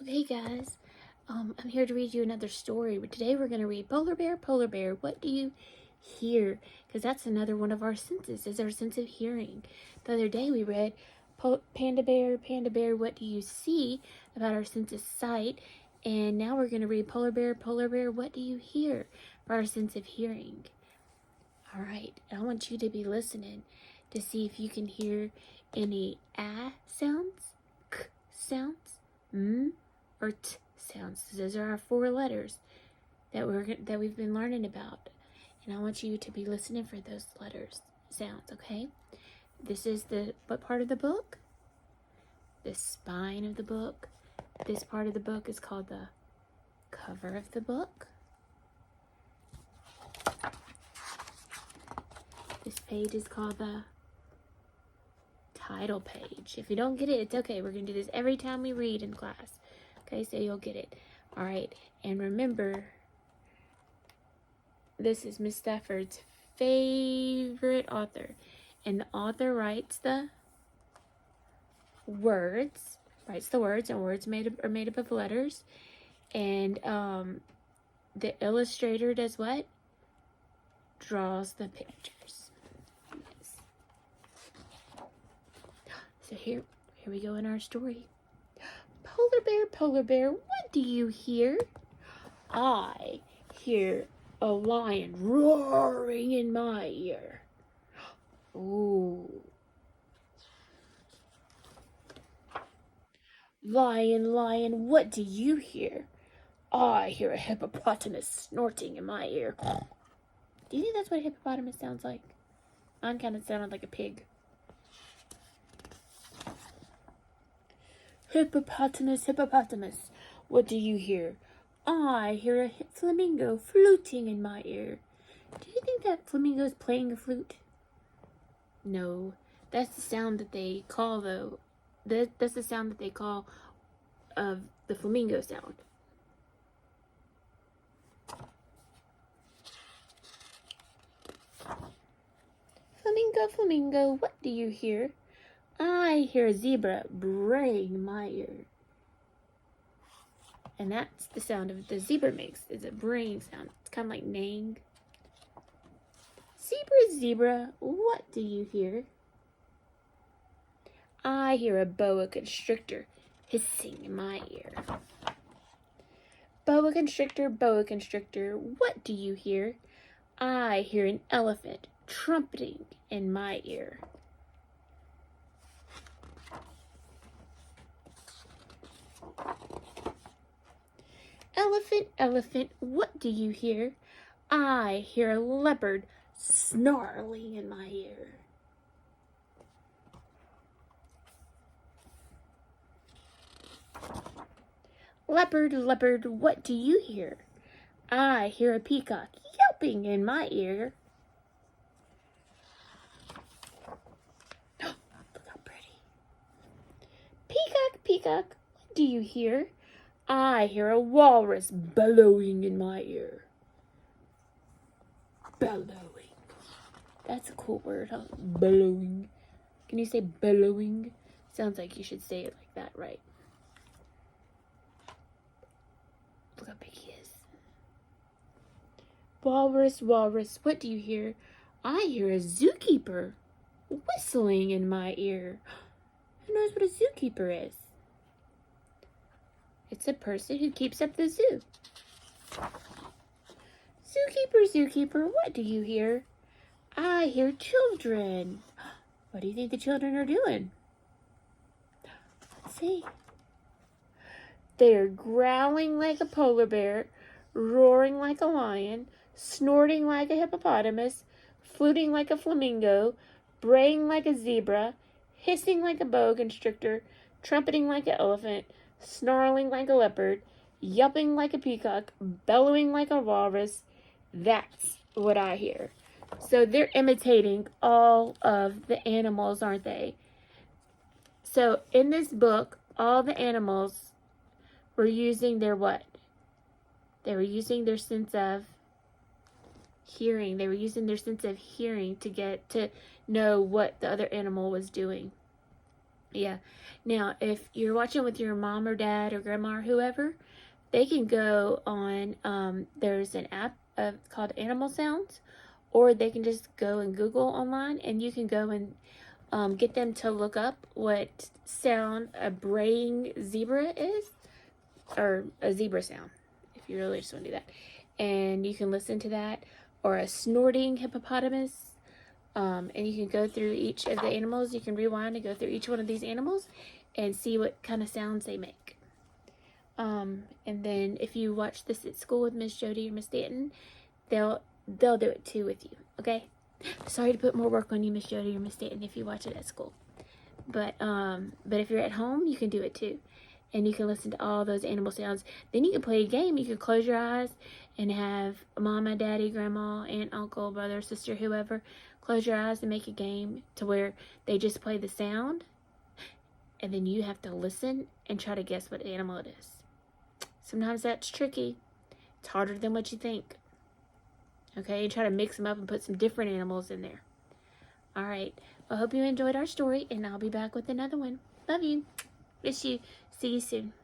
Okay, guys, I'm here to read you another story. But today we're going to read Polar Bear, what do you hear? Because that's another one of our senses, is our sense of hearing. The other day we read Panda Bear, what do you see? About our sense of sight. And now we're going to read Polar Bear, what do you hear? For our sense of hearing. All right, I want you to be listening to see if you can hear any sounds, k sounds, or t sounds. Those are our 4 letters that we've been learning about, and I want you to be listening for those letters, sounds. Okay, this is what part of the book? The spine of the book. This part of the book is called the cover of the book. This page is called the title page. If you don't get it, it's okay. We're gonna do this every time we read in class. Okay, so you'll get it. All right, and remember, this is Miss Stafford's favorite author, and the author writes the words, and words are made up of letters, and the illustrator does what? Draws the pictures. Yes. So here we go in our story. Polar Bear, what do you hear? I hear a lion roaring in my ear. Ooh. Lion, what do you hear? I hear a hippopotamus snorting in my ear. Do you think that's what a hippopotamus sounds like? Mine kind of sounded like a pig. Hippopotamus, what do you hear? I hear a flamingo fluting in my ear. Do you think that flamingo is playing a flute? No, that's the sound that they call, though. That's the sound that they call of the flamingo sound. Flamingo, what do you hear? I hear a zebra braying in my ear. And that's the sound of the zebra makes, is a braying sound. It's kind of like neighing. Zebra, what do you hear? I hear a boa constrictor hissing in my ear. Boa constrictor, what do you hear? I hear an elephant trumpeting in my ear. Elephant, what do you hear? I hear a leopard snarling in my ear. Leopard, what do you hear? I hear a peacock yelping in my ear. Look how pretty. Peacock, what do you hear? I hear a walrus bellowing in my ear. Bellowing. That's a cool word, huh? Bellowing. Can you say bellowing? Sounds like you should say it like that, right? Look how big he is. Walrus, what do you hear? I hear a zookeeper whistling in my ear. Who knows what a zookeeper is? It's a person who keeps up the zoo. Zookeeper, what do you hear? I hear children. What do you think the children are doing? Let's see. They are growling like a polar bear, roaring like a lion, snorting like a hippopotamus, fluting like a flamingo, braying like a zebra, hissing like a boa constrictor, trumpeting like an elephant, snarling like a leopard, yelping like a peacock, bellowing like a walrus. That's what I hear. So they're imitating all of the animals, aren't they? So in this book, all the animals were using their what? They were using their sense of hearing. They were using their sense of hearing to get to know what the other animal was doing. Yeah. Now, if you're watching with your mom or dad or grandma or whoever, they can go on, there's an app called Animal Sounds, or they can just go and Google online, and you can go and get them to look up what sound a braying zebra is, or a zebra sound, if you really just want to do that. And you can listen to that, or a snorting hippopotamus. And you can go through each of the animals. You can rewind and go through each one of these animals and see what kind of sounds they make. And then if you watch this at school with Miss Jody or Miss Stanton, they'll do it too with you. Okay. Sorry to put more work on you, Miss Jody or Miss Stanton, if you watch it at school. But if you're at home, you can do it too. And you can listen to all those animal sounds. Then you can play a game. You can close your eyes and have mama, daddy, grandma, aunt, uncle, brother, sister, whoever. Close your eyes and make a game to where they just play the sound. And then you have to listen and try to guess what animal it is. Sometimes that's tricky. It's harder than what you think. Okay, and try to mix them up and put some different animals in there. All right. Well, I hope you enjoyed our story, and I'll be back with another one. Love you. Miss you. See you soon.